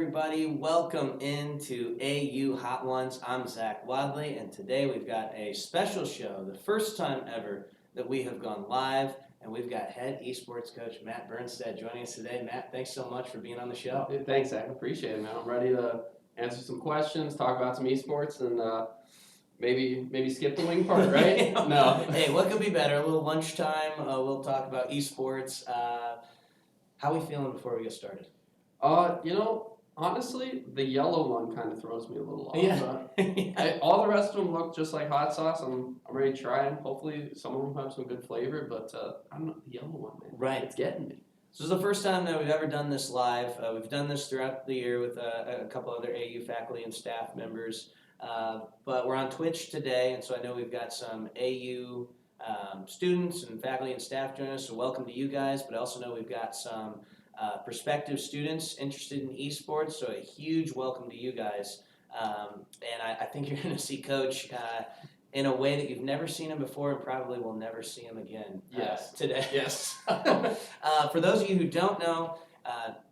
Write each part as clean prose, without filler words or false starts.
Everybody, welcome into AU Hot Ones. I'm Zach Wadley, and today we've got a special show, the first time ever that we have gone live, and we've got head esports coach Matt Burnstedt joining us today. Matt, thanks so much for being on the show. Hey, thanks, Zach. Appreciate it, man. I'm ready to answer some questions, talk about some esports, and maybe skip the wing part, right? No. Hey, what could be better? A little lunchtime. We'll talk about esports. How are we feeling before we get started? Honestly, the yellow one kind of throws me a little off. Yeah. All the rest of them look just like hot sauce. I'm ready to try them. Hopefully, some of them have some good flavor, but I don't know, the yellow one, man. Right. It's getting me. This is the first time that we've ever done this live. We've done this throughout the year with a couple other AU faculty and staff members, but we're on Twitch today, and so I know we've got some AU students and faculty and staff joining us, so welcome to you guys, but I also know we've got some prospective students interested in esports, so a huge welcome to you guys. And I think you're going to see Coach in a way that you've never seen him before and probably will never see him again today. Yes. For those of you who don't know,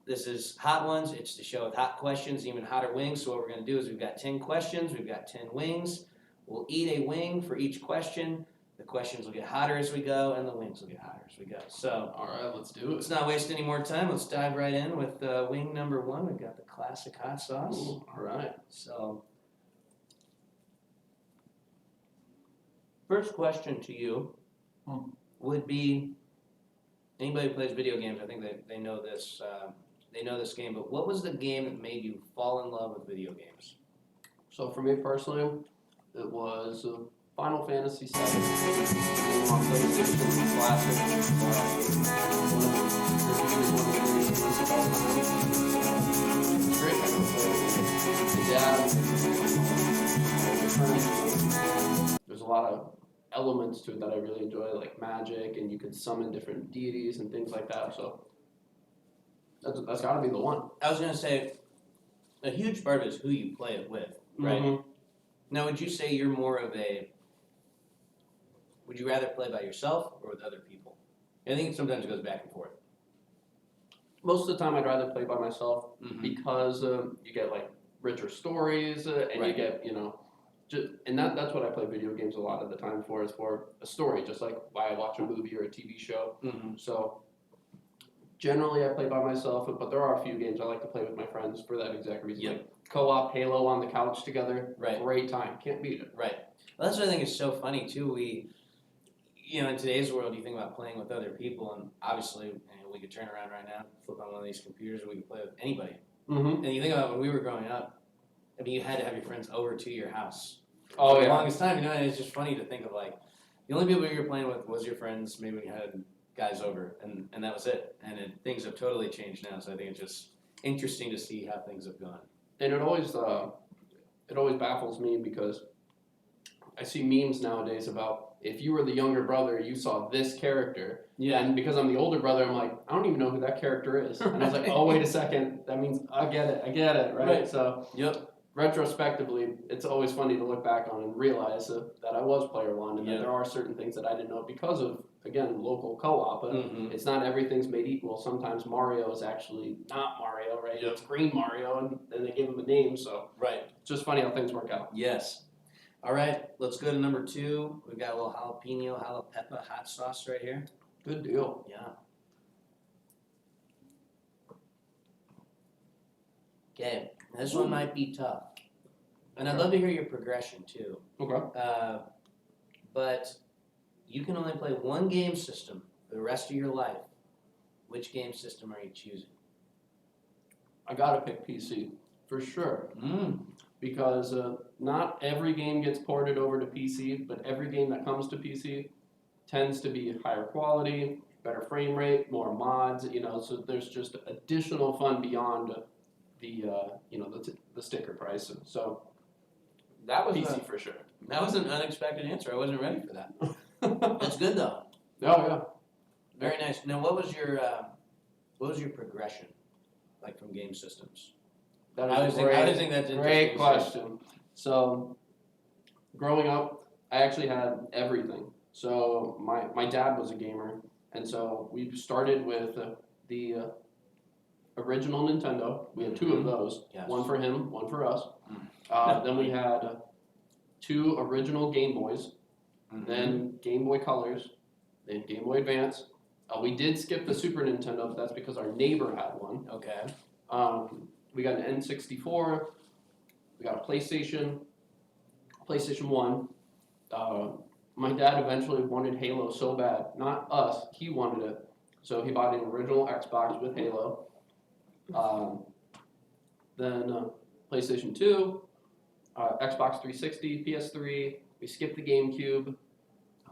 this is Hot Ones. It's the show with hot questions, even hotter wings. So what we're going to do is we've got 10 questions. We've got 10 wings. We'll eat a wing for each question. The questions will get hotter as we go, and the wings will get hotter as we go. So, all right, let's do it. Let's not waste any more time. Let's dive right in with wing number one. We've got the classic hot sauce. Ooh, all right. So, first question to you would be: anybody who plays video games, I think they know this. They know this game. But what was the game that made you fall in love with video games? So for me personally, it was Final Fantasy VII. On PlayStation, classic. It's great. There's a lot of elements to it that I really enjoy, like magic, and you could summon different deities and things like that. So that's got to be the one. I was gonna say, a huge part of it is who you play it with, right? Mm-hmm. Now, would you say you're more of a? Would you rather play by yourself or with other people? I think sometimes it goes back and forth. Most of the time, I'd rather play by myself because you get like richer stories and Right. you get and that's what I play video games a lot of the time for, is for a story, just like why I watch a movie or a TV show. Mm-hmm. So generally, I play by myself, but there are a few games I like to play with my friends for that exact reason. Yep. Like co-op Halo on the couch together, Right. Great time, can't beat it. Right. Well, that's what I think is so funny too. In today's world, you think about playing with other people, and obviously, we could turn around right now, flip on one of these computers, and we could play with anybody. Mm-hmm. And you think about when we were growing up, I mean, you had to have your friends over to your house. Oh, for the yeah. longest time, and it's just funny to think of, like, the only people you were playing with was your friends, maybe when you had guys over, and that was it. And things have totally changed now, so I think it's just interesting to see how things have gone. And it always baffles me because I see memes nowadays about if you were the younger brother, you saw this character. Yeah. And because I'm the older brother, I'm like, I don't even know who that character is. And I was like, oh, wait a second. That means I get it, right? So Yep. retrospectively, it's always funny to look back on and realize that I was player one and Yep. that there are certain things that I didn't know because of, again, local co-op. Mm-hmm. It's not everything's made equal. Sometimes Mario is actually not Mario, right? Yep. It's Green Mario, and then they give him a name. So Right. it's just funny how things work out. Yes. All right, let's go to number two. We've got a little jalapeno hot sauce right here. Good deal. Yeah. Okay, this one might be tough. And I'd love to hear your progression too. Okay. But you can only play one game system for the rest of your life. Which game system are you choosing? I gotta pick PC for sure because not every game gets ported over to PC, but every game that comes to PC tends to be higher quality, better frame rate, more mods. So there's just additional fun beyond the sticker price. So That was PC for sure. That was an unexpected answer. I wasn't ready for that. That's good though. Oh yeah. Very nice. Now, what was your progression like from game systems? I think that's great question. So, growing up, I actually had everything. So my dad was a gamer, and so we started with the original Nintendo. We had 2 of those. Yes. One for him, one for us. Mm. Then we had 2 original Game Boys. Then Game Boy Colors. Then Game Boy Advance. We did skip the Super Nintendo, but that's because our neighbor had one. Okay. We got an N64. We got a PlayStation 1. My dad eventually wanted Halo so bad. Not us, he wanted it. So he bought an original Xbox with Halo. Then PlayStation 2, Xbox 360, PS3. We skipped the GameCube.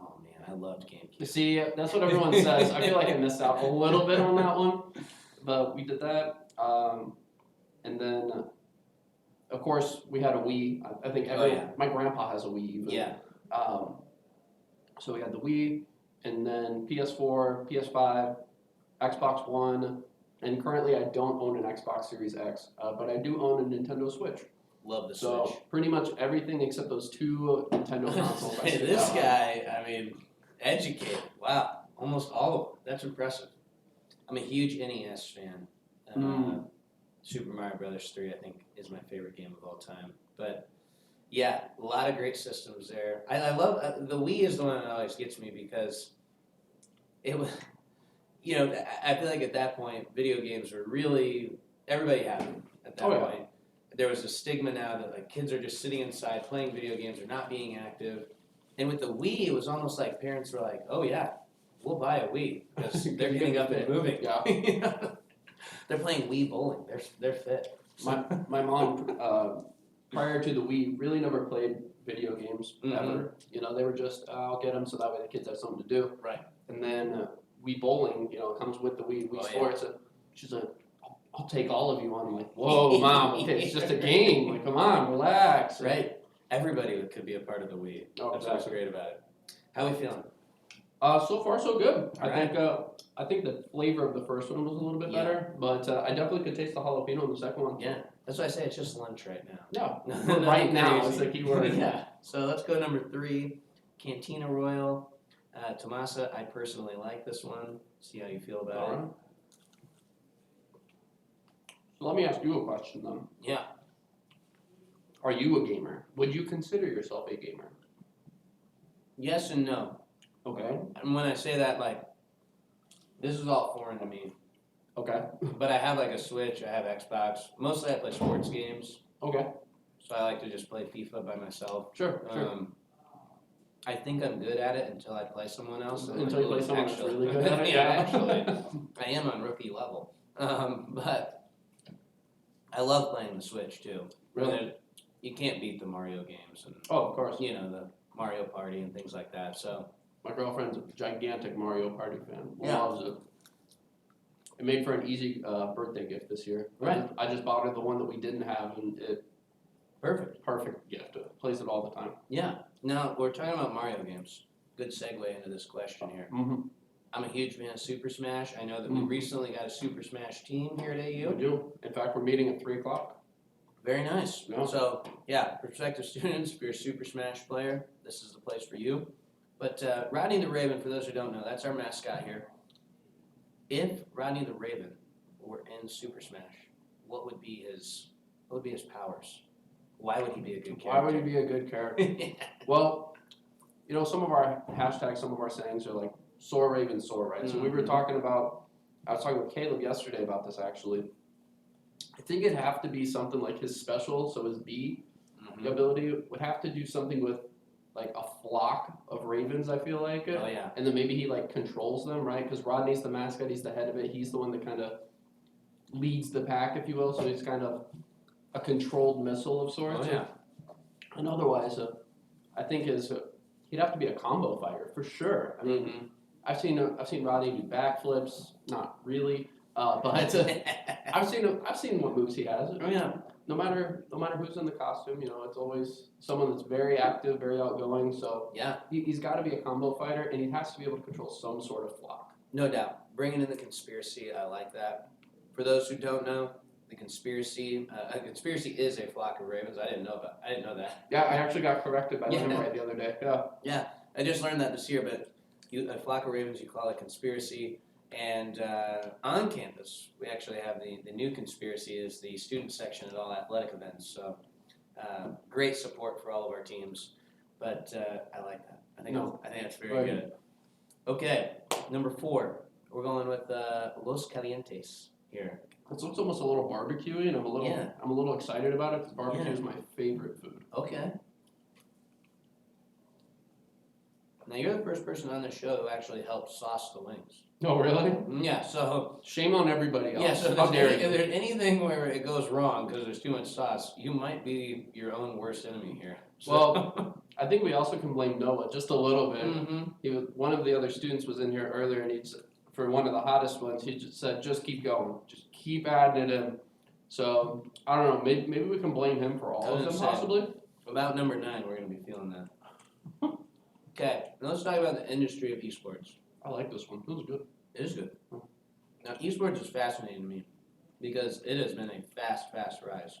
Oh man, I loved GameCube. You see, that's what everyone says. I feel like I missed out a little bit on that one. But we did that. And then, of course, we had a Wii. I think my grandpa has a Wii even. Yeah. So we had the Wii, and then PS4, PS5, Xbox One, and currently I don't own an Xbox Series X, but I do own a Nintendo Switch. Love the Switch. So pretty much everything except those 2 Nintendo consoles. Hey, this guy, I mean, educated. Wow, almost all of them. That's impressive. I'm a huge NES fan. Super Mario Brothers 3, I think, is my favorite game of all time. But yeah, a lot of great systems there. I love the Wii is the one that always gets me because it was, I feel like at that point, video games were really everybody had them at that point. There was a stigma now that like kids are just sitting inside playing video games or not being active. And with the Wii, it was almost like parents were like, "Oh yeah, we'll buy a Wii because they're getting up and moving." Yeah. They're playing Wii bowling. They're fit. My mom, prior to the Wii, really never played video games ever. They were just, I'll get them so that way the kids have something to do. Right. And then Wii bowling, comes with the Wii Sports. And she's like, I'll take all of you on. I'm like, whoa, Mom, okay, it's just a game. Like, come on, relax. Right. Everybody could be a part of the Wii. Oh, That's what's great about it. How are we feeling? So far, so good. Right. I think the flavor of the first one was a little bit better, but I definitely could taste the jalapeno in the second one. Yeah, that's why I say it's just lunch right now. Yeah, right now is the key word. Yeah. So let's go number 3, Cantina Royal. Tomasa, I personally like this one. See how you feel about it. So let me ask you a question then. Yeah. Are you a gamer? Would you consider yourself a gamer? Yes and no. Okay. And when I say that, like, this is all foreign to me. Okay. But I have like a Switch, I have Xbox. Mostly I play sports games. Okay. So I like to just play FIFA by myself. Sure. I think I'm good at it until I play someone else. Until you play someone that's really good at it? Yeah, actually. I am on rookie level. But I love playing the Switch too. Really? You can't beat the Mario games and Oh, of course. the Mario Party and things like that. So My girlfriend's a gigantic Mario Party fan. Yeah. Loves it. It made for an easy birthday gift this year. Right. I just bought her the one that we didn't have, and perfect gift. Plays it all the time. yeah. Now we're talking about Mario games. Good segue into this question here. Mm-hmm. I'm a huge fan of Super Smash. I know that we recently got a Super Smash team here at AU. We do. In fact, we're meeting at 3 o'clock. Very nice. Yeah. So, yeah, prospective students, if you're a Super Smash player, this is the place for you. But Rodney the Raven, for those who don't know, that's our mascot here. If Rodney the Raven were in Super Smash, what would be his powers? Why would he be a good character? Why would he be a good character? Well, some of our hashtags, some of our sayings are like soar Raven soar, right? So we were talking about, I was talking with Caleb yesterday about this actually. I think it'd have to be something like his special, so his B ability would have to do something with like a flock of ravens, I feel like. Oh, yeah. And then maybe he like controls them, right? Because Rodney's the mascot, he's the head of it, he's the one that kind of leads the pack, if you will, so he's kind of a controlled missile of sorts. Oh, yeah. And otherwise, I think he'd have to be a combo fighter for sure. I mean, I've seen Rodney do backflips, not really, but I've seen what moves he has. Oh, yeah. No matter who's in the costume, it's always someone that's very active, very outgoing. So Yeah, he's got to be a combo fighter, and he has to be able to control some sort of flock. no doubt. Bringing in the conspiracy, I like that. For those who don't know, the conspiracy, a conspiracy is a flock of ravens. I didn't know that. Yeah, I actually got corrected by Yeah. Limeright the other day. Yeah. Yeah, I just learned that this year, but a flock of ravens, you call it conspiracy. And on campus, we actually have the new conspiracy is the student section at all athletic events. So great support for all of our teams. But I like that. I think that's very good. Okay, number 4. We're going with Los Calientes here. It looks almost a little barbecue-y, and I'm a little excited about it because barbecue is my favorite food. Okay. Now you're the first person on the show who actually helped sauce the wings. Oh, really? Yeah. So shame on everybody else. yeah. So How dare if you? there's anything where it goes wrong because there's too much sauce, you might be your own worst enemy here. So. Well, I think we also can blame Noah just a little bit. Mm-hmm. One of the other students was in here earlier, and for one of the hottest ones, he just said, "Just keep going, just keep adding it in." So I don't know. Maybe we can blame him for all of them, possibly. About number 9, we're gonna be feeling that. Okay, now let's talk about the industry of esports. I like this one. This is good. It is good. Now, esports is fascinating to me because it has been a fast rise.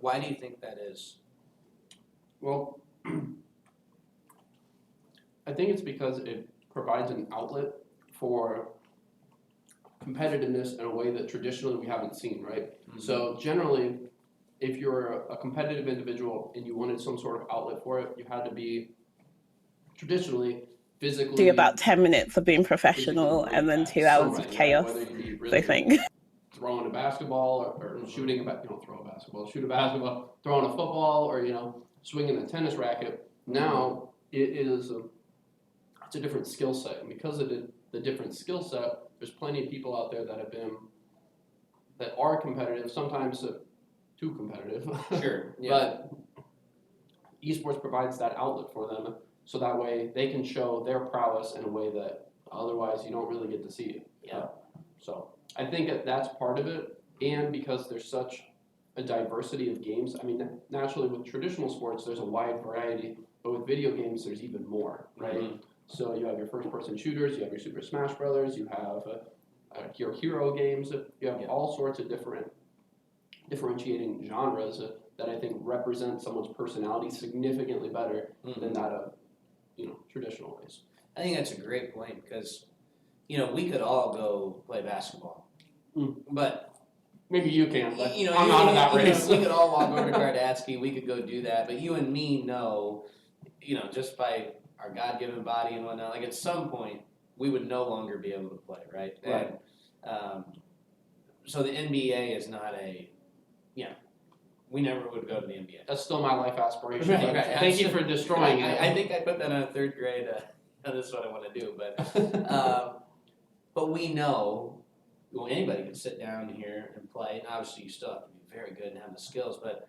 Why do you think that is? Well, I think it's because it provides an outlet for competitiveness in a way that traditionally we haven't seen, right? Mm-hmm. So generally, if you're a competitive individual and you wanted some sort of outlet for it, you had to be traditionally physically. Do about 10 minutes of being professional and then 2 hours of chaos, Really I think. Throwing a basketball or shooting shoot a basketball, throwing a football, or swinging a tennis racket. Now it is it's a different skill set, and because of the different skill set, there's plenty of people out there that are competitive, sometimes too competitive. Sure. Yeah. But esports provides that outlet for them, so that way they can show their prowess in a way that otherwise you don't really get to see it. Yeah. So I think that's part of it, and because there's such a diversity of games. I mean, naturally with traditional sports, there's a wide variety, but with video games, there's even more, right? Mm-hmm. So you have your first-person shooters, you have your Super Smash Brothers, you have your hero games, you have all sorts of differentiating genres that I think represent someone's personality significantly better than that of traditional ways. I think that's a great point because we could all go play basketball, but maybe you can, but I'm not in that race. We could all walk over to Kardatsky, we could go do that, but you and me know, just by our God-given body and whatnot, like at some point we would no longer be able to play, right? Right. And so the NBA is not we never would go to the NBA. That's still my life aspiration. Right. Thank you for destroying it. I think I put that on a 3rd grade. This is what I want to do, but we know. Well, anybody can sit down here and play, and obviously you still have to be very good and have the skills, but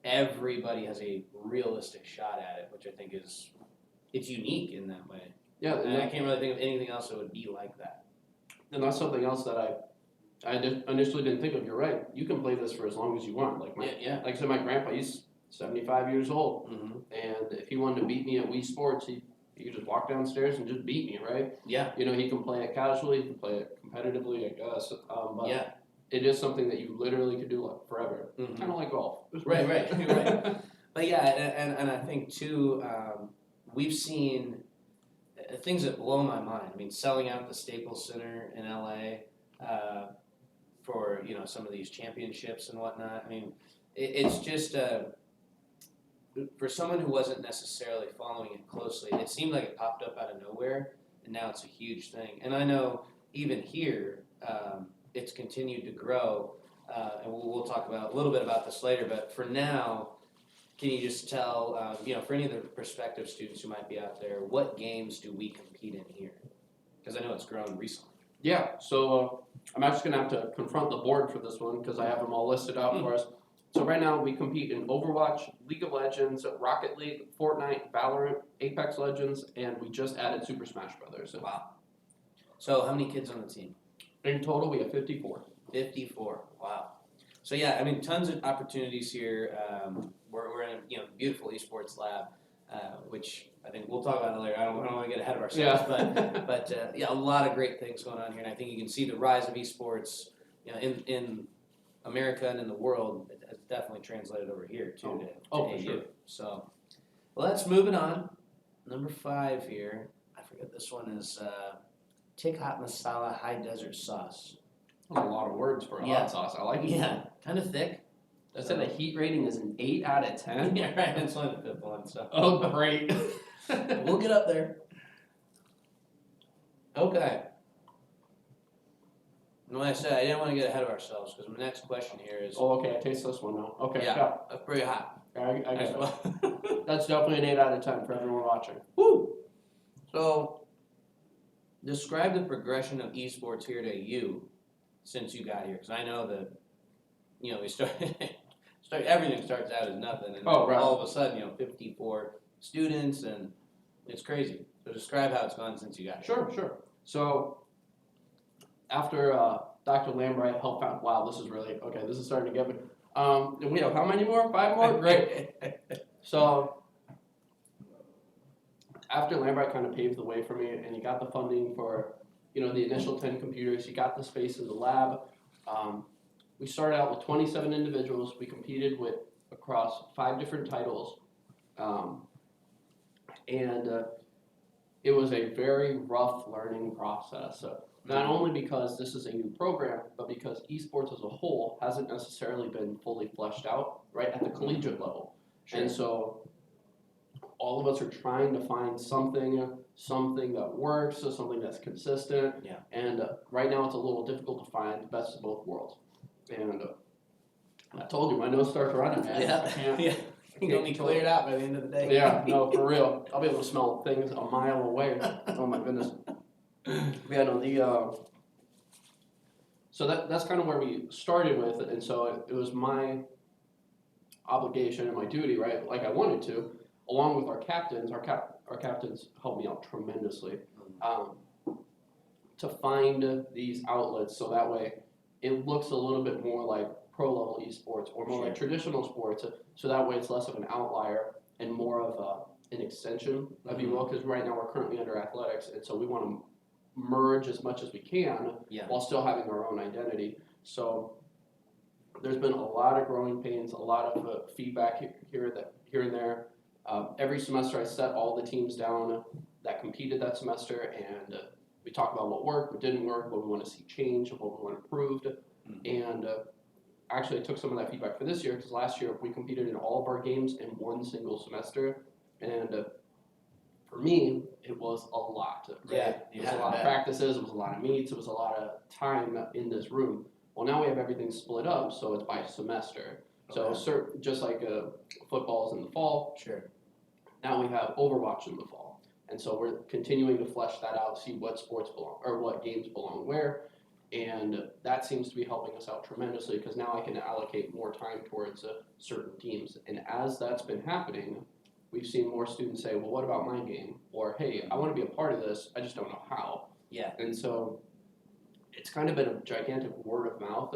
everybody has a realistic shot at it, which I think it's unique in that way. Yeah, and I can't really think of anything else that would be like that. And that's something else that I initially didn't think of. You're right. You can play this for as long as you want. Like I said, my grandpa, he's 75 years old, and if he wanted to beat me at Wii Sports, he could just walk downstairs and just beat me, right? Yeah. He can play it casually, he can play it competitively, I guess. But it is something that you literally could do forever. Kind of like golf. Right. But yeah, and I think too, we've seen things that blow my mind. I mean, selling out the Staples Center in LA for some of these championships and whatnot. I mean, it's just for someone who wasn't necessarily following it closely, it seemed like it popped up out of nowhere, and now it's a huge thing. And I know even here, it's continued to grow, and we'll talk about a little bit about this later. But for now, can you just tell, for any of the prospective students who might be out there, what games do we compete in here? Because I know it's grown recently. Yeah, so I'm actually going to have to confront the board for this one because I have them all listed out for us. So right now we compete in Overwatch, League of Legends, Rocket League, Fortnite, Valorant, Apex Legends, and we just added Super Smash Brothers. Wow. So how many kids on the team? In total, we have 54. 54. Wow. So yeah, I mean, tons of opportunities here. We're in a beautiful esports lab, which I think we'll talk about it later. I don't want to get ahead of ourselves, but a lot of great things going on here, and I think you can see the rise of esports, in America and in the world. It's definitely translated over here too to AU. Sure. So, well, let's move it on. Number 5 here. I forget this one is Thick hot masala high desert sauce. That's a lot of words for a hot sauce. I like it. Yeah, kind of thick. I said the heat rating is an 8 out of 10. Yeah, right. It's only the 5th one, so. Oh, great. We'll get up there. Okay. And like I said, I didn't want to get ahead of ourselves because my next question here is. Oh, okay. I taste this one now. Okay. Yeah, that's pretty hot. I guess As well. that's definitely an 8 out of 10 for everyone watching. Woo! So, describe the progression of esports here to you since you got here, because I know that, we everything starts out as nothing, and Oh, right. all of a sudden, 54 students, and it's crazy. So describe how it's gone since you got here. Sure. So, after Dr. Lambright helped out, wow, this is starting to get me. We have how many more? 5 more? Great. So, after Lambright kind of paved the way for me, and he got the funding for, the initial 10 computers, he got the space in the lab. We started out with 27 individuals. We competed across 5 different titles, and it was a very rough learning process. Not only because this is a new program, but because esports as a whole hasn't necessarily been fully fleshed out, right, at the collegiate level. Sure. And so all of us are trying to find something that works, something that's consistent. Yeah. And right now it's a little difficult to find the best of both worlds. And I told you, my nose starts running, man. I can't- Yeah. You'll be cleared out by the end of the day. Yeah, no, for real. I'll be able to smell things a mile away. Oh my goodness. Yeah, no, so that's kind of where we started with, and so it was my obligation and my duty, right? Like I wanted to, along with our captains. Our captains helped me out tremendously to find these outlets, so that way it looks a little bit more like pro level esports or more like traditional sports. So that way it's less of an outlier and more of an extension, if you will. Because right now we're currently under athletics, and so we want to merge as much as we can while still having our own identity. So there's been a lot of growing pains, a lot of feedback here and there. Every semester I set all the teams down that competed that semester, and we talk about what worked, what didn't work, what we want to see change, what we want improved. And actually I took some of that feedback for this year, because last year we competed in all of our games in one single semester, and for me, it was a lot. Right? It was a lot of practices, it was a lot of meets, it was a lot of time in this room. Well, now we have everything split up, so it's by semester. So just like football's in the fall, now we have Overwatch in the fall. And so we're continuing to flesh that out, see what sports belong, or what games belong where. And that seems to be helping us out tremendously, because now I can allocate more time towards certain teams. And as that's been happening, we've seen more students say, well, what about my game? Or, hey, I want to be a part of this, I just don't know how. Yeah. And so it's kind of been a gigantic word of mouth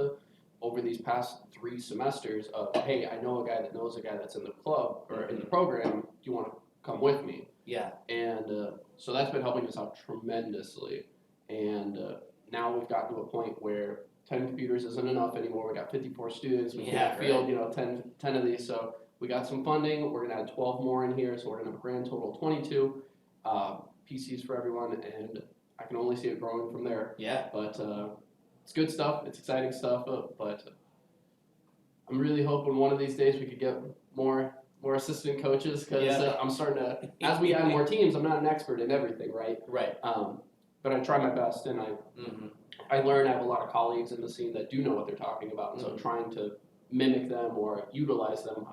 over these past 3 semesters of, hey, I know a guy that knows a guy that's in the club or in the program, do you want to come with me? Yeah. And so that's been helping us out tremendously. And now we've gotten to a point where 10 computers isn't enough anymore. We got 54 students. We can't field, 10 of these. So we got some funding. We're gonna add 12 more in here. So we're gonna have a grand total of 22 PCs for everyone. And I can only see it growing from there. Yeah. But it's good stuff. It's exciting stuff. But I'm really hoping one of these days we could get more assistant coaches, because I'm starting to, as we add more teams, I'm not an expert in everything, right? Right. But I try my best, and I learn. I have a lot of colleagues in the scene that do know what they're talking about, and so trying to mimic them or utilize them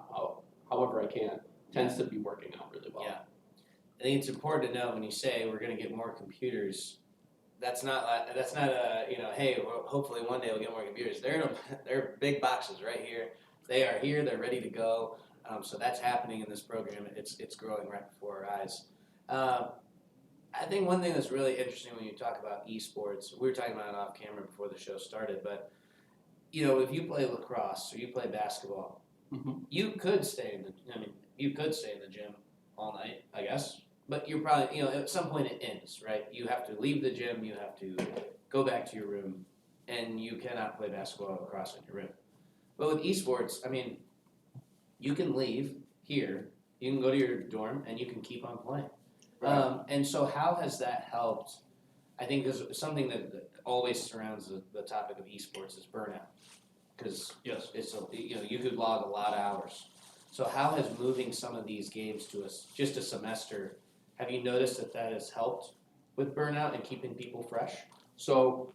however I can tends to be working out really well. Yeah. I think it's important to know when you say we're going to get more computers, that's not a hey, well, hopefully one day we'll get more computers. They're big boxes right here. They are here. They're ready to go. So that's happening in this program. It's growing right before our eyes. I think one thing that's really interesting when you talk about esports, we were talking about it off camera before the show started, but if you play lacrosse or you play basketball, you could stay in the gym all night, I guess. But you're probably, at some point it ends, right? You have to leave the gym, you have to go back to your room, and you cannot play basketball or lacrosse in your room. But with esports, you can leave here, you can go to your dorm, and you can keep on playing. Right. And so how has that helped I think there's something that always surrounds the topic of esports is burnout, because Yes. it's you could log a lot of hours. So how has moving some of these games to just a semester? Have you noticed that has helped with burnout and keeping people fresh? So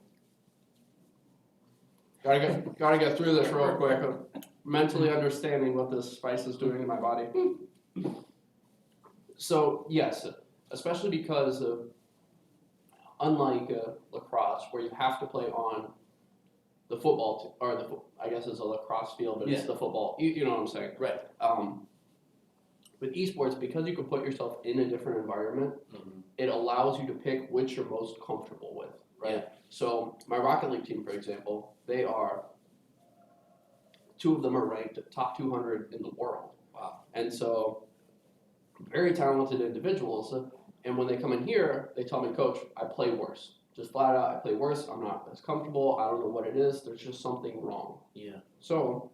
gotta get through this real quick. Mentally understanding what this spice is doing in my body. So yes, especially because unlike lacrosse, where you have to play on the football I guess it's a lacrosse field, but it's the football. You know what I'm saying? Right. With esports, because you can put yourself in a different environment, it allows you to pick which you're most comfortable with. Right. Yeah. So my Rocket League team, for example, two of them are ranked top 200 in the world. Wow. And so, very talented individuals. And when they come in here, they tell me, Coach, I play worse. Just flat out, I play worse. I'm not as comfortable. I don't know what it is. There's just something wrong. Yeah. So,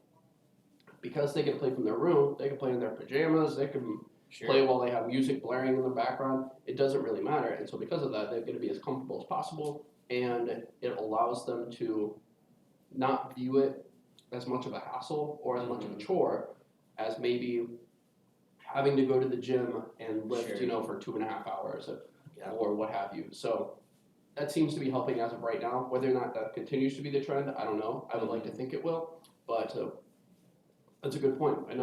because they can play from their room, they can play in their pajamas, they can Sure. play while they have music blaring in the background. It doesn't really matter. And so, because of that, they're going to be as comfortable as possible. And it allows them to not view it as much of a hassle or as much of a chore as maybe having to go to the gym and lift, Sure. for 2.5 hours Yeah. or what have you. So that seems to be helping as of right now. Whether or not that continues to be the trend, I don't know. I would like to think it will, but that's a good point. I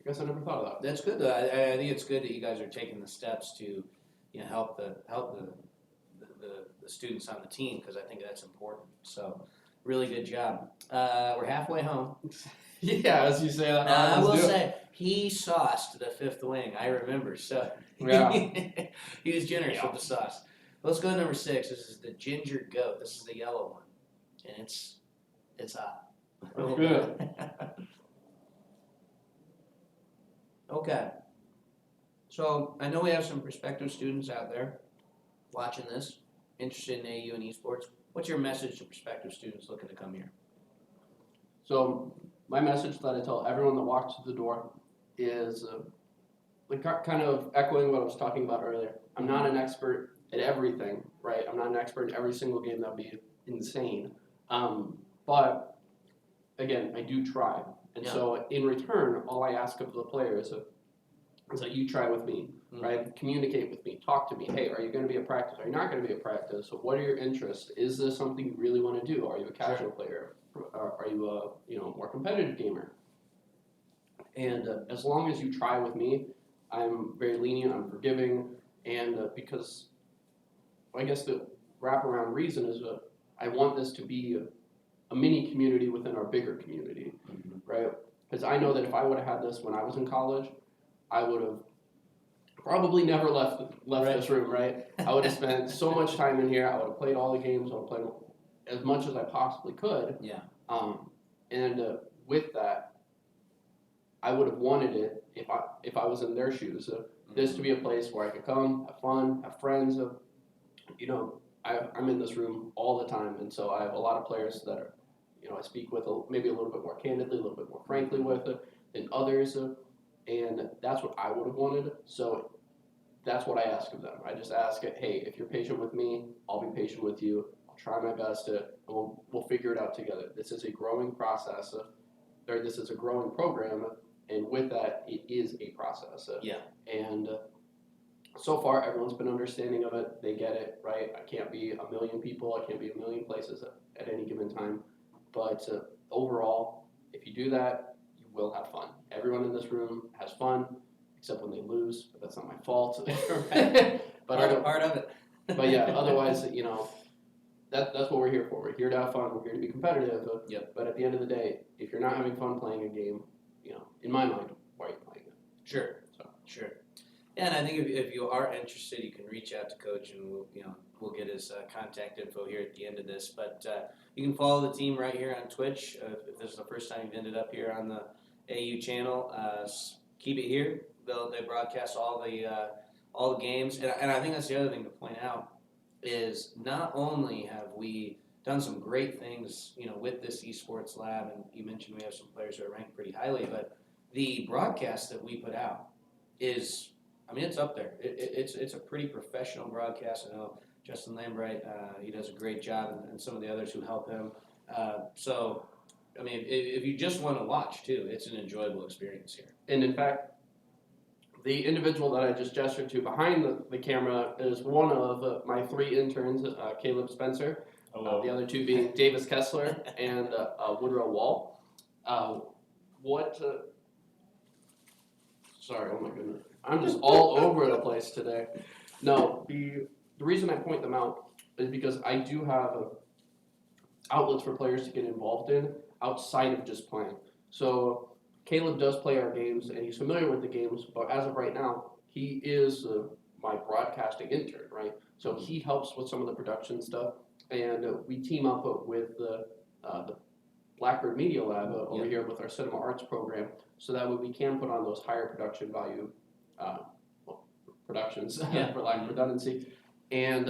guess I never thought of that. That's good though. I think it's good that you guys are taking the steps to, help the students on the team, because I think that's important. So, really good job. We're halfway home. Yeah, as you say that. I will say he sauced the fifth wing. I remember. So Yeah. he was generous with the sauce. Let's go to number 6. This is the ginger goat. This is the yellow one, and it's hot. That's good. Okay. So I know we have some prospective students out there watching this, interested in AU and esports. What's your message to prospective students looking to come here? So my message that I tell everyone that walks through the door is kind of echoing what I was talking about earlier. I'm not an expert at everything, right? I'm not an expert in every single game. That would be insane. But again, I do try. And so in return, all I ask of the players is that you try with me, right? Communicate with me, talk to me. Hey, are you going to be at practice? Are you not going to be at practice? So what are your interests? Is this something you really want to do? Are you a casual player? Are you a more competitive gamer? And as long as you try with me, I'm very lenient, I'm forgiving, and because I guess the wraparound reason is I want this to be a mini community within our bigger community, right? Because I know that if I would have had this when I was in college, I would have probably never left this room, right? I would have spent so much time in here. I would have played all the games. I would have played as much as I possibly could. Yeah. And with that, I would have wanted it if I was in their shoes. This to be a place where I could come, have fun, have friends. I'm in this room all the time, and so I have a lot of players that are, I speak with maybe a little bit more candidly, a little bit more frankly with than others, and that's what I would have wanted. So that's what I ask of them. I just ask, hey, if you're patient with me, I'll be patient with you. I'll try my best and we'll figure it out together. This is a growing process, or this is a growing program, and with that, it is a process. And so far, everyone's been understanding of it. They get it, right? I can't be a million people. I can't be a million places at any given time. But overall, if you do that, you will have fun. Everyone in this room has fun, except when they lose, but that's not my fault. But part of it. But yeah, otherwise, that's what we're here for. We're here to have fun. We're here to be competitive. But at the end of the day, if you're not having fun playing a game, in my mind, why are you playing it? Sure. Sure. Yeah, and I think if you are interested, you can reach out to Coach, and we'll get his contact info here at the end of this. But you can follow the team right here on Twitch. If this is the first time you've ended up here on the AU channel, keep it here. They broadcast all the games, and I think that's the other thing to point out is not only have we done some great things, with this esports lab, and you mentioned we have some players who are ranked pretty highly, but the broadcast that we put out is, it's up there. It's a pretty professional broadcast. I know Justin Lambright, he does a great job, and some of the others who help him. So, I mean, if you just want to watch too, it's an enjoyable experience here. And in fact, the individual that I just gestured to behind the camera is one of my 3 interns, Caleb Spencer. The other 2 being Davis Kessler and Woodrow Wall. Sorry, oh my goodness. I'm just all over the place today. No, the reason I point them out is because I do have outlets for players to get involved in outside of just playing. So Caleb does play our games and he's familiar with the games, but as of right now, he is my broadcasting intern, right? So he helps with some of the production stuff, and we team up with the Blackbird Media Lab over here with our Cinema Arts program, so that way we can put on those higher production value productions, for lack of redundancy. And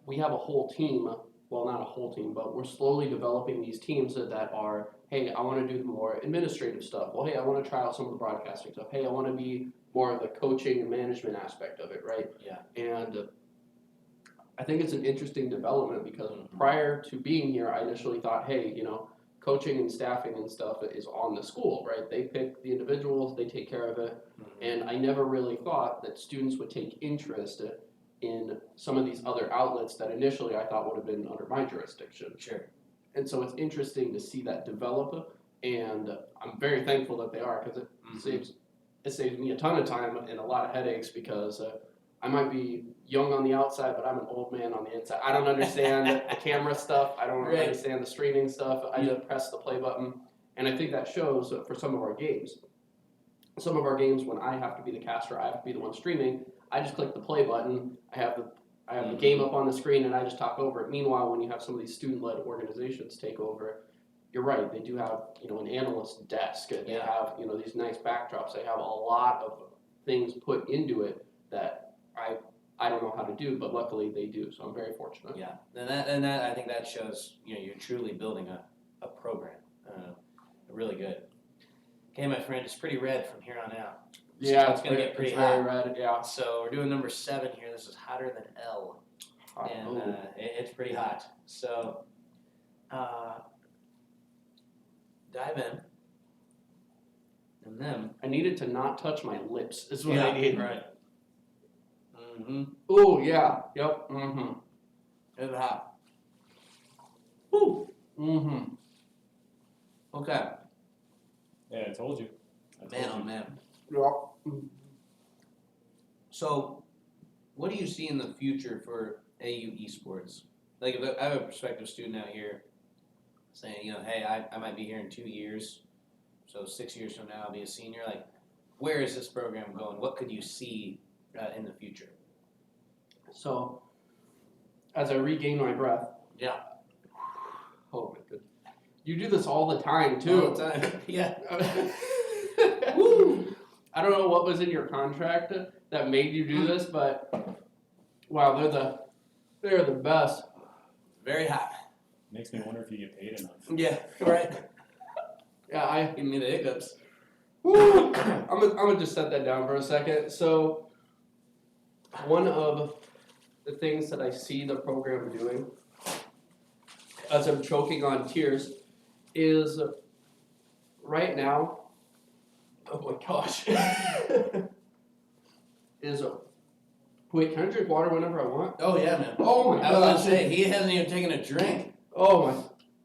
we have a whole team, well, not a whole team, but we're slowly developing these teams that are, hey, I want to do more administrative stuff. Well, hey, I want to try out some of the broadcasting stuff. Hey, I want to be more of the coaching and management aspect of it, right? Yeah. And I think it's an interesting development because prior to being here, I initially thought, hey, coaching and staffing and stuff is on the school, right? They pick the individuals, they take care of it. And I never really thought that students would take interest in some of these other outlets that initially I thought would have been under my jurisdiction. Sure. And so it's interesting to see that develop, and I'm very thankful that they are, because it saves me a ton of time and a lot of headaches, because I might be young on the outside, but I'm an old man on the inside. I don't understand the camera stuff. I don't understand the streaming stuff. I just press the play button, and I think that shows for some of our games. Some of our games, when I have to be the caster, I have to be the one streaming, I just click the play button. I have the game up on the screen, and I just talk over it. Meanwhile, when you have some of these student-led organizations take over, you're right. They do have an analyst desk. They have these nice backdrops. They have a lot of things put into it that I don't know how to do, but luckily they do. So I'm very fortunate. Yeah, and that I think that shows you're truly building a program. Really good. Okay, my friend, it's pretty red from here on out. So Yeah, it's gonna get pretty very hot. red. Yeah. So we're doing number 7 here. This is hotter than L, and it's pretty hot. So dive in, and then I needed to not touch my lips. Is what I need. Right. Oh yeah. Yep. It's hot. Woo. Okay. Yeah, I told you. Man, oh man. Yeah. So, what do you see in the future for AU Esports? Like, if I have a prospective student out here saying, hey, I might be here in 2 years, so 6 years from now I'll be a senior. Like, where is this program going? What could you see in the future? So, as I regain my breath. Yeah. Oh my goodness. You do this all the time too. All the time. Yeah. Woo! I don't know what was in your contract that made you do this, but wow, they're the best. Very hot. Makes me wonder if you get paid enough. Yeah. Right. Yeah, Give me the hiccups. Woo! I'm gonna just set that down for a second. So, one of the things that I see the program doing, as I'm choking on tears, is right now. Oh my gosh. Wait, can I drink water whenever I want? Oh, yeah, man. Oh my I was going gosh. to say, he hasn't even taken a drink. Oh my.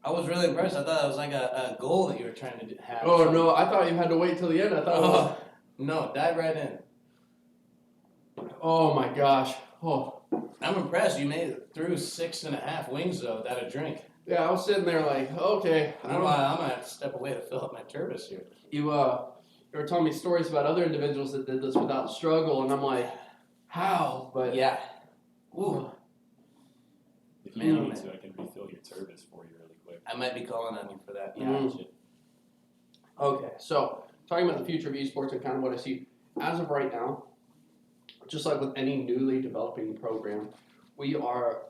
I was really impressed. I thought that was like a goal that you were trying to have. Oh no, I thought you had to wait till the end. I thought it was. No, dive right in. Oh my gosh. Oh. I'm impressed. You made it through 6.5 wings, though, without a drink. Yeah, I was sitting there like, okay. Meanwhile, I'm going to have to step away to fill up my turbis here. You were telling me stories about other individuals that did this without struggle, and I'm like, how? But Yeah. Ooh. If you Man, need to, I can refill your turbis for you really quick. I might be calling on you for that. Yeah. Mm. Okay, so talking about the future of esports and kind of what I see as of right now, just like with any newly developing program, we are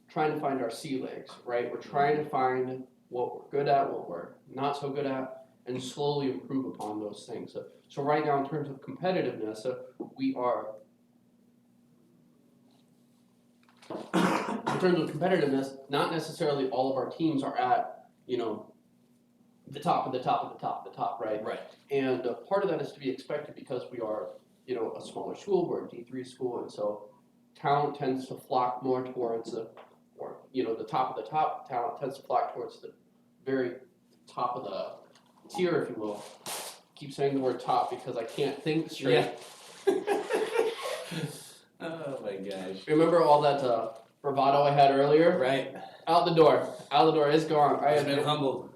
trying to find our sea legs, right? We're trying to find what we're good at, what we're not so good at, and slowly improve upon those things. So right now, in terms of competitiveness, we are in terms of competitiveness, not necessarily all of our teams are at, you know, the top of the top of the top of the top, right? Right. And part of that is to be expected because we are, you know, a smaller school, we're a D3 school, and so talent tends to flock more towards, or, you know, the top of the top, talent tends to flock towards the very top of the tier, if you will. Keep saying the word top because I can't think straight. Yeah. Oh my gosh. Remember all that bravado I had earlier? Right. Out the door, it's gone. I've been humbled.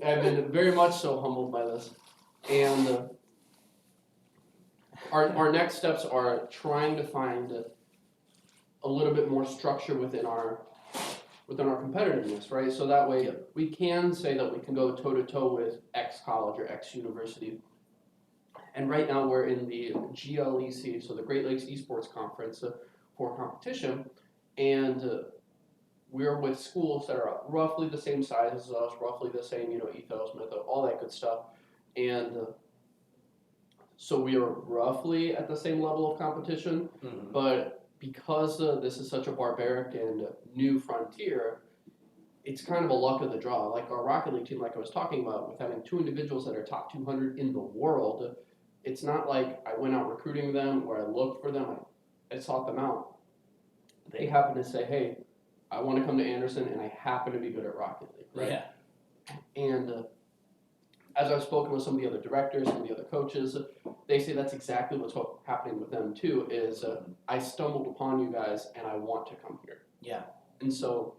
I've been very much so humbled by this. And our next steps are trying to find a little bit more structure within our competitiveness, right? So that way we can say that we can go toe to toe with X college or X university. And right now we're in the GLEC, so the Great Lakes Esports Conference for competition, and we're with schools that are roughly the same size as us, roughly the same, you know, ethos, method, all that good stuff, and so we are roughly at the same level of competition, Mm-hmm. but because this is such a barbaric and new frontier, it's kind of a luck of the draw. Like our Rocket League team, like I was talking about, with having 2 individuals that are top 200 in the world, it's not like I went out recruiting them or I looked for them, I sought them out. They happen to say, hey, I want to come to Anderson and I happen to be good at Rocket League, right? Yeah. And as I've spoken with some of the other directors, some of the other coaches, they say that's exactly what's happening with them too, is I stumbled upon you guys and I want to come here. Yeah. And so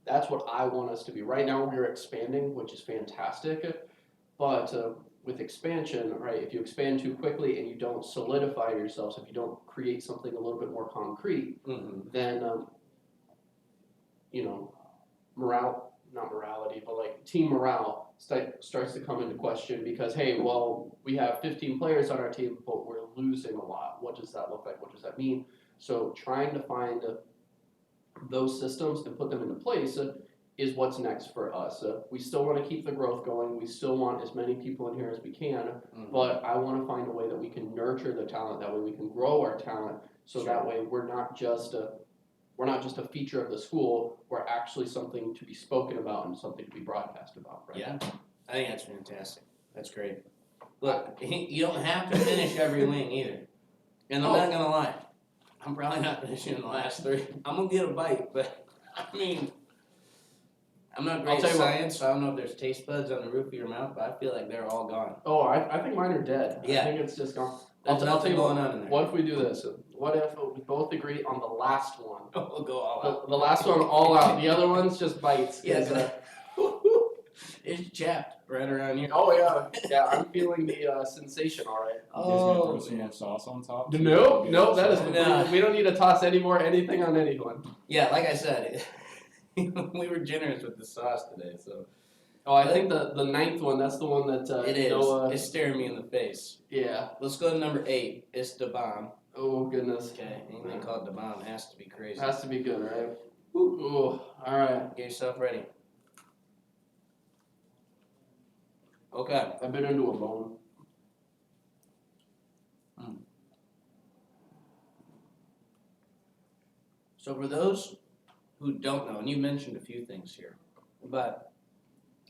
that's what I want us to be. Right now we're expanding, which is fantastic, but with expansion, right, if you expand too quickly and you don't solidify yourselves, if you don't create something a little bit more concrete, Mm-hmm. then, you know, not morality, but like team morale starts to come into question because, hey, well, we have 15 players on our team, but we're losing a lot. What does that look like? What does that mean? So trying to find those systems and put them into place is what's next for us. We still want to keep the growth going. We still want as many people in here as we can, Mm-hmm. but I want to find a way that we can nurture the talent. That way we can grow our talent. So Sure. that way we're not just a feature of the school. We're actually something to be spoken about and something to be broadcast about. Right? Yeah. I think that's fantastic. That's great. Look, you don't have to finish every wing either. And I'm not gonna lie, I'm probably not finishing in the last 3. I'm gonna get a bite, but I mean, I'm not great at science, so I don't know if there's taste buds on the roof of your mouth, but I feel like they're all gone. Oh, I think mine are dead. Yeah. I think it's just gone. There's I'll tell nothing you going on in there. What if we do this? What if we both agree on the last one? We'll go all out. The last one all out. The other one's just bites. Yeah, 'Cause, it's chapped right around here. oh yeah, I'm feeling the sensation. All right. You guys gonna throw some yeah. more sauce on top? No, that is. No. We don't need to toss anything on anyone. Yeah, like I said, we were generous with the sauce today, so. Oh, I think the 9th one. That's the one that It is. Noah. It's staring me in the face. Yeah. Let's go to number 8. It's the bomb. Oh goodness. Okay, anything called the bomb has to be crazy. Has to be good, right? Ooh. All right. Get yourself ready. Okay. I've been into a bone. So for those who don't know, and you mentioned a few things here, but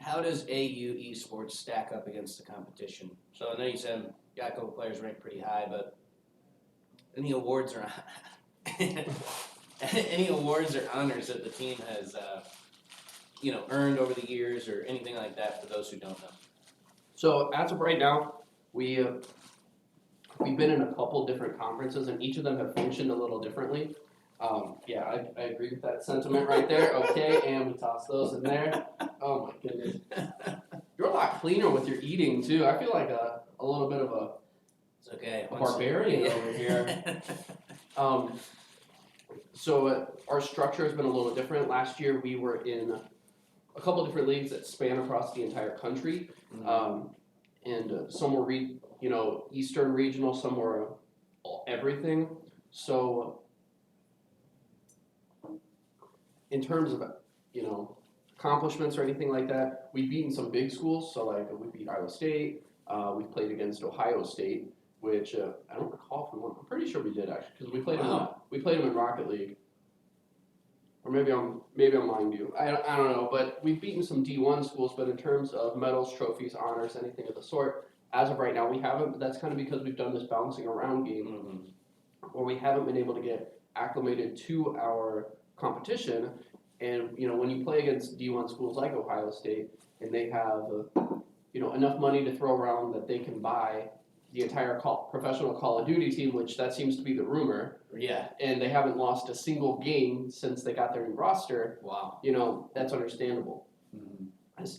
how does AU Esports stack up against the competition? So I know you said you got a couple players ranked pretty high, but any awards or any awards or honors that the team has earned over the years or anything like that for those who don't know? So as of right now, we've been in a couple different conferences, and each of them have functioned a little differently. Yeah, I agree with that sentiment right there. Okay, and we toss those in there. Oh my goodness, you're a lot cleaner with your eating too. I feel like a little bit of a It's okay. barbarian over here. So our structure has been a little different. Last year we were in a couple different leagues that span across the entire country, and some were Eastern regional, some were everything. So in terms of accomplishments or anything like that, we've beaten some big schools. So like we beat Iowa State. We've played against Ohio State, which I don't recall if we won. I'm pretty sure we did actually, because we played them in Rocket League. or maybe I'm lying to you. I don't know, but we've beaten some D1 schools, but in terms of medals, trophies, honors, anything of the sort, as of right now, we haven't. But that's kind of because we've done this bouncing around game, where we haven't been able to get acclimated to our competition. And when you play against D1 schools like Ohio State, and they have enough money to throw around that they can buy the entire professional Call of Duty team, which that seems to be the rumor. Yeah. And they haven't lost a single game since they got their new roster. Wow. That's understandable. Mhm.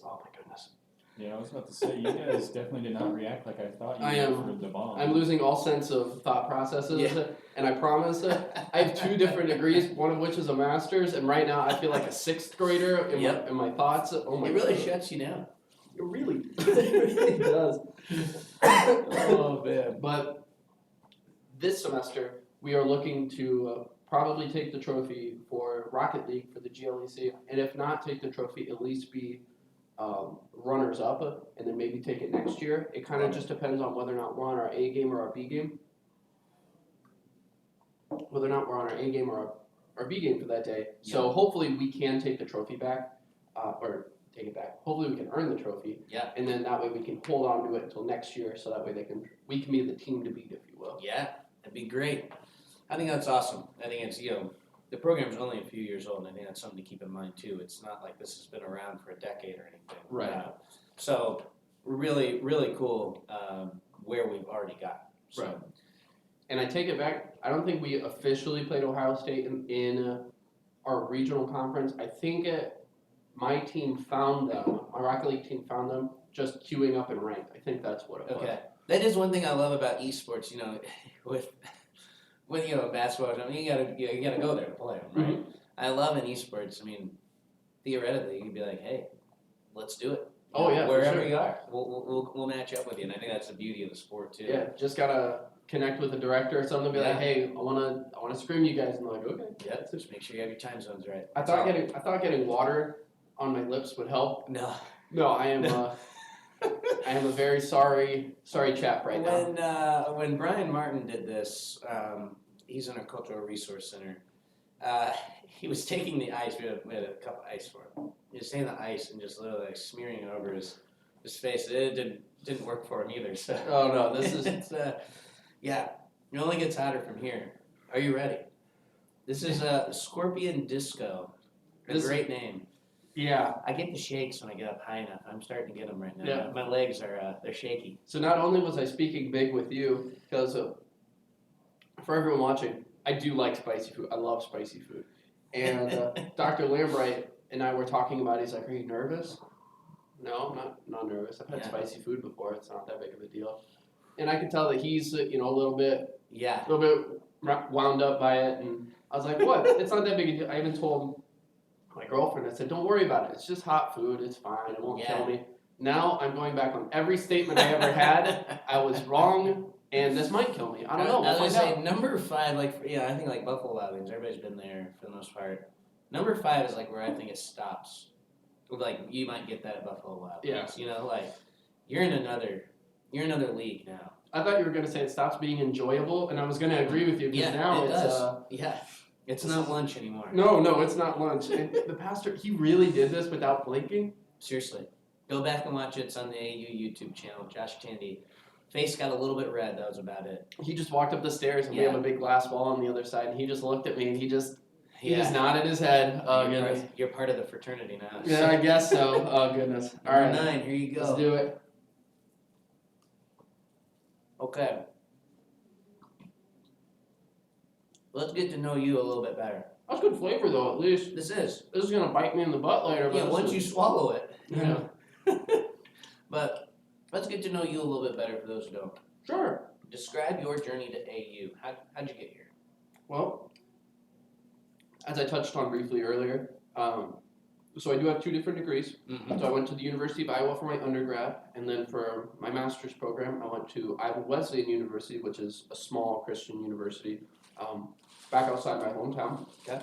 Oh my goodness. Yeah, I was about to say, you guys definitely did not react like I thought you I would am- for the bomb. I'm losing all sense of thought processes, Yeah. and I promise I have 2 different degrees, one of which is a master's, and right now I feel like a 6th grader in, Yep. in my thoughts. Oh my It really God. shuts you down. It really, it really does. Oh man. But this semester, we are looking to probably take the trophy for Rocket League for the GLEC, and if not take the trophy, at least be runners up, and then maybe take it next year. It kind of just depends on whether or not we're on our A game or our B game. Whether or not we're on our A game or our B game for that day. So hopefully we can take the trophy back, or take it back. Hopefully we can earn the trophy. Yeah. And then that way we can hold on to it until next year, so that way we can be the team to beat, if you will. Yeah, that'd be great. I think that's awesome. I think it's, the program's only a few years old, and I think that's something to keep in mind too. It's not like this has been around for a decade or anything. Right. So really, really cool where we've already got. So, Right. And I take it back. I don't think we officially played Ohio State in our regional conference. I think my team found them. My Rocket League team found them just queuing up in ranked. I think that's what it was. Okay. That is one thing I love about esports, with basketball, you gotta go there to play them, right? I love in esports, theoretically, you can be like, hey, let's do it. Oh, yeah, for Wherever sure. you are, we'll match up with you, and I think that's the beauty of the sport too. Yeah, just gotta connect with the director or something. Be like, hey, I wanna scream you guys, and they're like, okay. Yeah, just make sure you have your time zones right. I thought getting water on my lips would help. No. No, I am I am a very sorry chap right now. When Brian Martin did this, he's in our cultural resource center. He was taking the ice. We had a cup of ice for him. He was taking the ice and just literally smearing it over his face. It didn't work for him either. So Oh no, this is yeah. It only gets hotter from here. Are you ready? This is Scorpion Disco. A great name. yeah. I get the shakes when I get up high enough. I'm starting to get them right now. Yeah. My legs are they're shaky. So not only was I speaking big with you, because for everyone watching, I do like spicy food. I love spicy food. And Dr. Lambright and I were talking about it. He's like, are you nervous? No, I'm not nervous. I've had spicy food before. It's not that big of a deal. And I could tell that he's, a little bit wound up by it. And I was like, what? It's not that big a deal. I even told my girlfriend, I said, don't worry about it. It's just hot food. It's fine. It won't kill me. Now I'm going back on every statement I ever had. I was wrong, and this might kill me. I don't know. I was We'll gonna find say out. number 5, I think Buffalo Wild Wings. Everybody's been there for the most part. Number 5 is where I think it stops. You might get that at Buffalo Wild Wings. Yeah. You're in another league now. I thought you were going to say it stops being enjoyable, and I was going to agree with you, because now it it's... does. It's not lunch anymore. No, it's not lunch. And the pastor, he really did this without blinking. Seriously. Go back and watch it. It's on the AU YouTube channel. Josh Tandy. Face got a little bit red. That was about it. He just walked up the stairs, and we have a big glass wall on the other side, and he just looked at me, and he just nodded his head. Oh, goodness. You're part of the fraternity now. Yeah, I guess so. Oh, goodness. All right. Number 9, here you go. Let's do it. Okay. Let's get to know you a little bit better. That's good flavor, though, at least. This is. This is going to bite me in the butt later. Yeah, but once you swallow it. Yeah. But let's get to know you a little bit better for those who don't. Sure. Describe your journey to AU. How'd you get here? Well, as I touched on briefly earlier, so I do have 2 different degrees. Mm-hmm. So I went to the University of Iowa for my undergrad, and then for my master's program, I went to Iowa Wesleyan University, which is a small Christian university, back outside my hometown. Okay.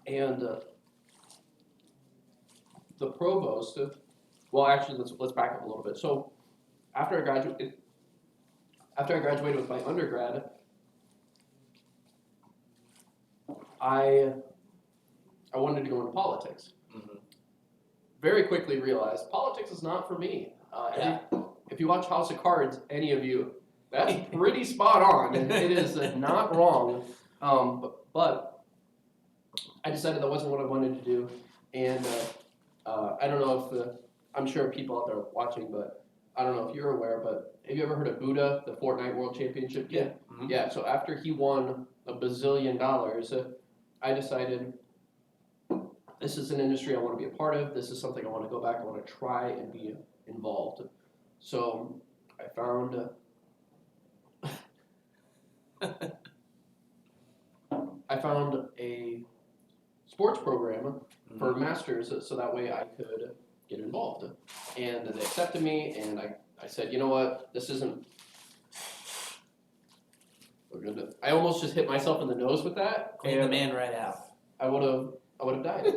And the provost, well, actually, let's back up a little bit. So after I graduated with my undergrad, I I wanted to go into politics. Mhm. Very quickly realized politics is not for me. If you watch House of Cards, any of you, that's pretty spot on. It is not wrong. But I decided that wasn't what I wanted to do, and I don't know if I'm sure people out there watching, but I don't know if you're aware, but have you ever heard of Buddha, the Fortnite World Championship kid? Yeah. Mhm. Yeah. So after he won $1 bazillion, I decided this is an industry I want to be a part of. This is something I want to go back. I want to try and be involved. So I found a sports program for masters, so that way I could get involved. And they accepted me, and I said, you know what, this isn't. I almost just hit myself in the nose with that. Clean the man right out. I would have died.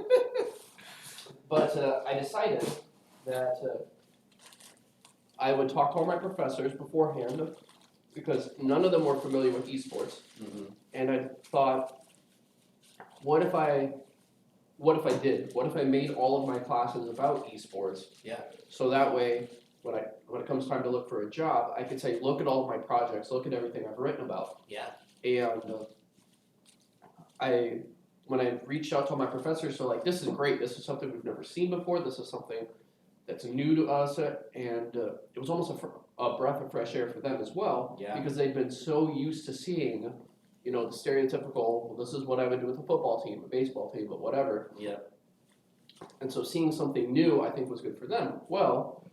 But I decided that I would talk to all my professors beforehand, because none of them were familiar with esports. Mhm. And I thought, what if I did? What if I made all of my classes about esports? Yeah. So that way, when it comes time to look for a job, I could say, look at all of my projects, look at everything I've written about. Yeah. And when I reached out to all my professors, so like, this is great. This is something we've never seen before. This is something that's new to us, and it was almost a breath of fresh air for them as well. Yeah. Because they've been so used to seeing, the stereotypical, well, this is what I would do with a football team, a baseball team, but whatever. Yeah. And so seeing something new, I think, was good for them. Well,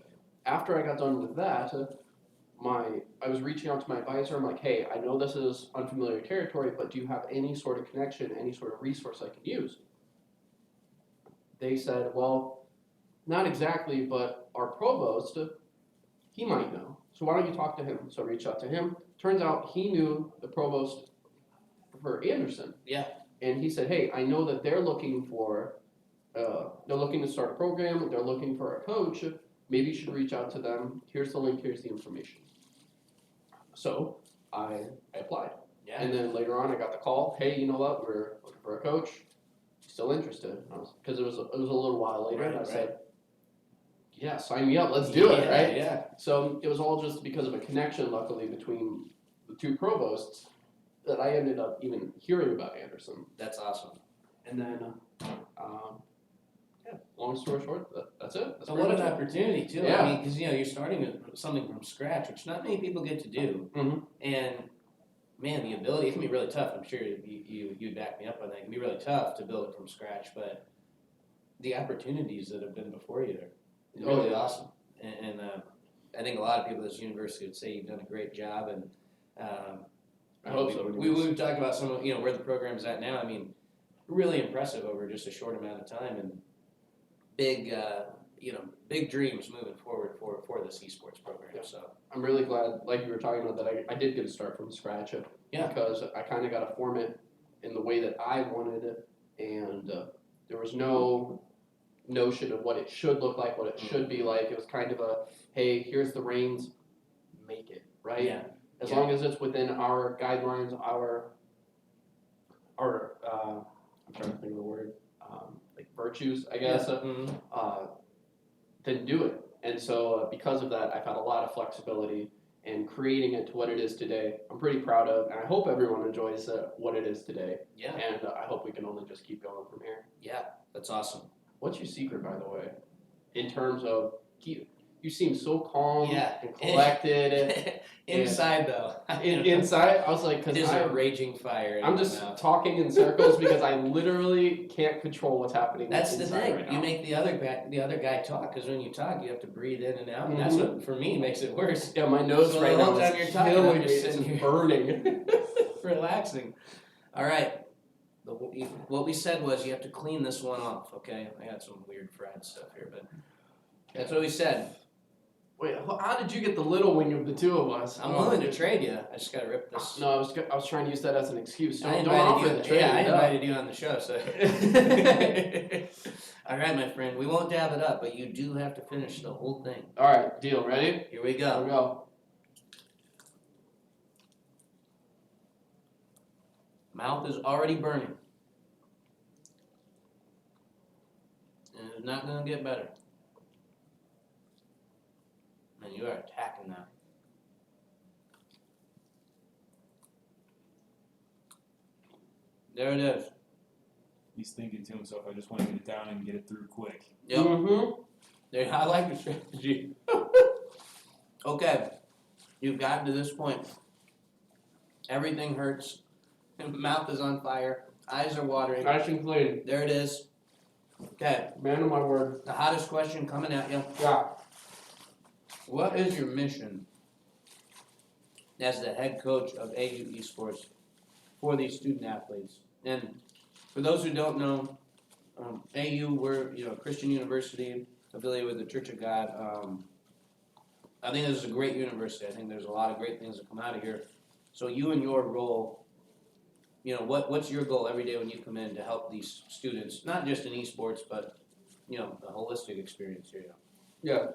after I got done with that, I was reaching out to my advisor. I'm like, hey, I know this is unfamiliar territory, but do you have any sort of connection, any sort of resource I can use? They said, well, not exactly, but our provost, he might know. So why don't you talk to him? So I reached out to him. Turns out he knew the provost for Anderson. Yeah. And he said, hey, I know that they're looking to start a program. They're looking for a coach. Maybe you should reach out to them. Here's the link. Here's the information. So I applied. Yeah. And then later on, I got the call. Hey, you know what? We're looking for a coach. Still interested? Because it was a little while later. Right, and I right. said, yeah, sign me up. Let's do it, right? Yeah. So it was all just because of a connection, luckily, between the two provosts that I ended up even hearing about Anderson. That's awesome. And then, long story short, that's it. That's So pretty what an much it. opportunity too. Yeah. I mean, because you're starting with something from scratch, which not many people get to do. Mhm. And man, the ability, it can be really tough. I'm sure you'd back me up on that. It can be really tough to build it from scratch, but the opportunities that have been before you are really awesome. And I think a lot of people at this university would say you've done a great job. And I hope so. We've talked about some of where the program's at now. I mean, really impressive over just a short amount of time, and big dreams moving forward for this esports program. Yeah. So I'm really glad, like you were talking about, that I did get to start from scratch. Yeah. Because I kind of got to form it in the way that I wanted it, and there was no notion of what it should look like, what it should be like. It was kind of a, hey, here's the reins, make it, right? Yeah. As long as it's within our guidelines, our I'm trying to think of the word, like virtues, I guess. Mhm. Then do it. And so because of that, I've had a lot of flexibility in creating it to what it is today. I'm pretty proud of, and I hope everyone enjoys what it is today. Yeah. And I hope we can only just keep going from here. Yeah. That's awesome. What's your secret, by the way, in terms of you seem so calm Yeah. and collected. Inside though. Inside, I was like, It is a raging fire. In I'm my just mouth. talking in circles because I literally can't control what's happening. That's the inside thing. right You now. make the other guy talk, because when you talk, you have to breathe in and out. And that's what, for me, makes it worse. Yeah, my nose So right the now whole time is you're talking, killing I'm me. just It's sitting here. burning. Relaxing. All right. What we said was you have to clean this one off, okay? I got some weird fried stuff here, but that's what we said. Wait, how did you get the little wing of the two of us? I'm willing to trade you. I just got to rip this. No, I was trying to use that as an excuse. I Don't offer invited the you. trade. Yeah, I no. invited you on the show, so. All right, my friend. We won't dab it up, but you do have to finish the whole thing. All right, deal. Ready? Here we Here go. we go. Mouth is already burning. and it's not gonna get better. And you are attacking that. There it is. He's thinking to himself, I just want to get it down and get it through quick. Yep. Mm-hmm. There, I like the strategy. Okay, you've gotten to this point. Everything hurts. Mouth is on fire. Eyes are watering. Nice and clean. There it is. Okay, Man of my word. the hottest question coming at you. Yeah. What is your mission as the head coach of AU Esports for these student athletes? And for those who don't know, AU, we're a Christian university affiliated with the Church of God. I think this is a great university. I think there's a lot of great things that come out of here. So you and your role, what's your goal every day when you come in to help these students, not just in esports, but the holistic experience here? Yeah.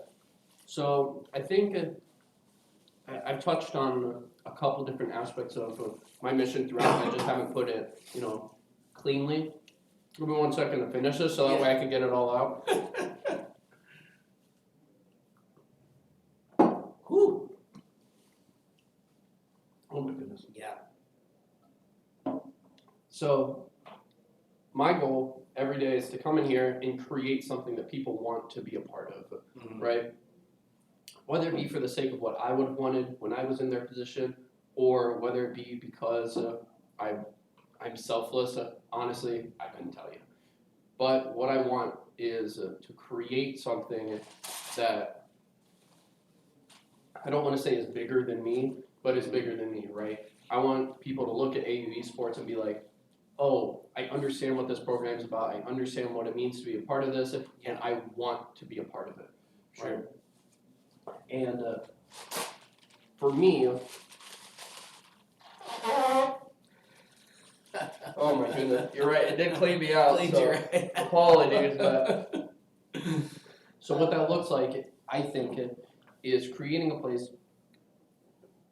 So I think I've touched on a couple different aspects of my mission throughout. I just haven't put it, cleanly. Give me 1 second to finish this so that way I can get it all out. Whew. Oh my goodness. Yeah. So my goal every day is to come in here and create something that people want to be a part of, right? Whether it be for the sake of what I would have wanted when I was in their position, or whether it be because I'm selfless. Honestly, I couldn't tell you. But what I want is to create something that I don't want to say is bigger than me, but is bigger than me, right? I want people to look at AU Esports and be like, oh, I understand what this program is about. I understand what it means to be a part of this, and I want to be a part of it. Sure. Right? And for me, oh my goodness, you're right. It did clean me out. Cleaned So you right. apologies. So what that looks like, I think, is creating a place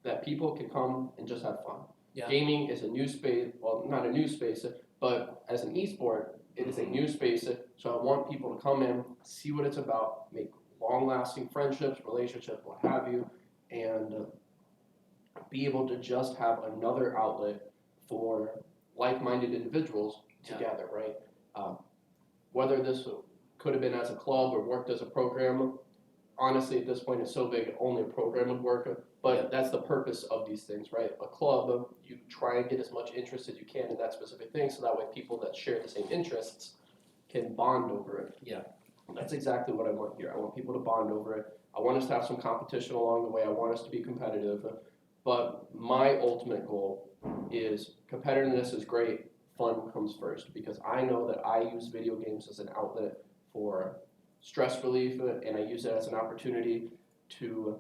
that people can come and just have fun. Yeah. Gaming is a new space. Well, not a new space, but as an esport, it is a new space. So I want people to come in, see what it's about, make long-lasting friendships, relationships, what have you, and be able to just have another outlet for like-minded individuals together, right? Whether this could have been as a club or worked as a program, honestly, at this point, it's so big, only a program would work. But that's the purpose of these things, right? A club, you try and get as much interest as you can in that specific thing, so that way people that share the same interests can bond over it. Yeah. That's exactly what I want here. I want people to bond over it. I want us to have some competition along the way. I want us to be competitive. But my ultimate goal is competitiveness is great. Fun comes first, because I know that I use video games as an outlet for stress relief, and I use it as an opportunity to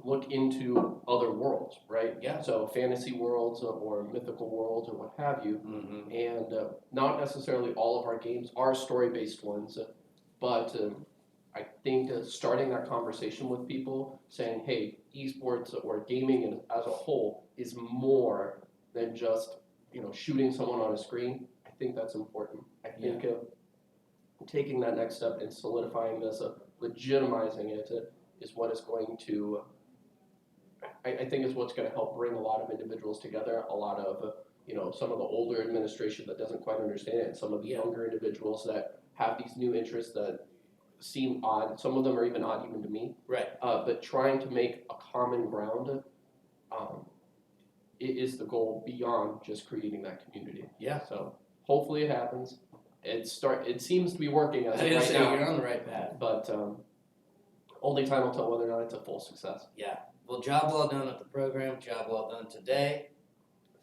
look into other worlds, right? Yeah. So fantasy worlds or mythical worlds or what have you. Mm-hmm. And not necessarily all of our games are story-based ones, but I think starting that conversation with people, saying, hey, esports or gaming as a whole is more than just shooting someone on a screen. I think that's important. I think taking that next step and solidifying this, legitimizing it, is what is going to, I think is what's going to help bring a lot of individuals together, a lot of, some of the older administration that doesn't quite understand it, and some of the younger individuals that have these new interests that seem odd. Some of them are even odd even to me. Right. But trying to make a common ground is the goal beyond just creating that community. Yeah. So hopefully it happens. It seems to be working as I of didn't right say now. you're on the right path. But only time will tell whether or not it's a full success. Yeah. Well, job well done with the program. Job well done today.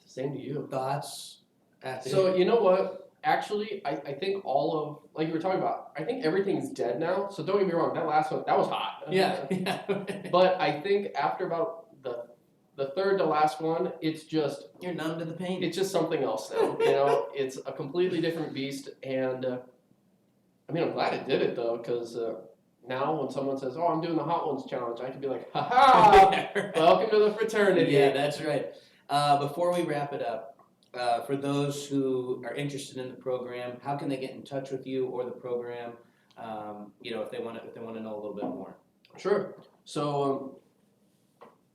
Same to you. Thoughts? After So you know what? Actually, I think all of, like you were talking about, I think everything's dead now. So don't get me wrong, that last one, that was hot. yeah. But I think after about the third to last one, it's just You're numb to the pain. it's just something else now. It's a completely different beast. And I mean, I'm glad it did it though, because now when someone says, "Oh, I'm doing the Hot Ones challenge," I can be like, "Ha ha! Yeah, right. Welcome to the fraternity." Yeah, that's right. Before we wrap it up, For those who are interested in the program, how can they get in touch with you or the program? If they want to know a little bit more. Sure. So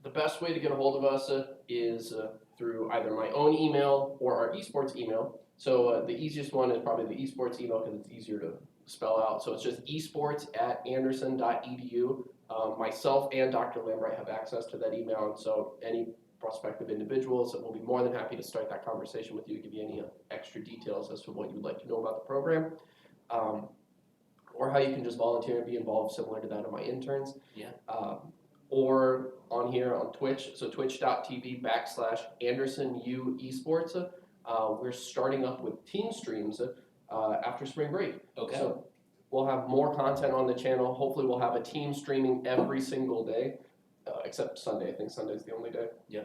the best way to get a hold of us is through either my own email or our esports email. So the easiest one is probably the esports email because it's easier to spell out. So it's just esports@anderson.edu. Myself and Dr. Lambright have access to that email, and so any prospective individuals will be more than happy to start that conversation with you, give you any extra details as to what you'd like to know about the program. Or how you can just volunteer and be involved, similar to that of my interns. Yeah. Or on here on Twitch, so twitch.tv/AndersonU Esports. We're starting up with team streams after spring break. Okay. So we'll have more content on the channel. Hopefully we'll have a team streaming every single day, except Sunday. I think Sunday's the only day. Yeah.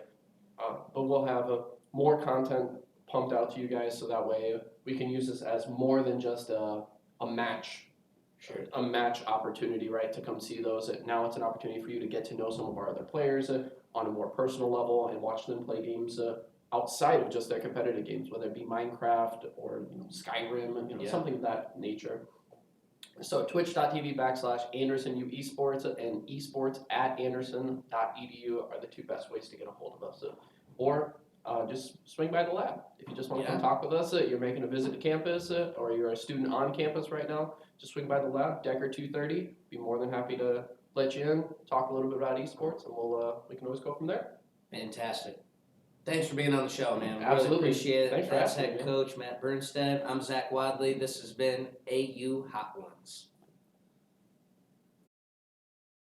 But we'll have more content pumped out to you guys, so that way we can use this as more than just a match. Sure. A match opportunity, right, to come see those. Now it's an opportunity for you to get to know some of our other players on a more personal level and watch them play games outside of just their competitive games, whether it be Minecraft or Skyrim, Yeah. something of that nature. So twitch.tv/AndersonU Esports and esports@anderson.edu are the two best ways to get a hold of us. Or just swing by the lab. If you just want to come talk with us, you're making a visit to campus, or you're a student on campus right now, just swing by the lab, Decker 230. Be more than happy to let you in, talk a little bit about esports, and we can always go from there. Fantastic. Thanks for being on the show, man. Absolutely. Really appreciate it. Thanks for That's asking head me. coach Matt Burnstedt. I'm Zach Wadley. This has been AU Hot Ones.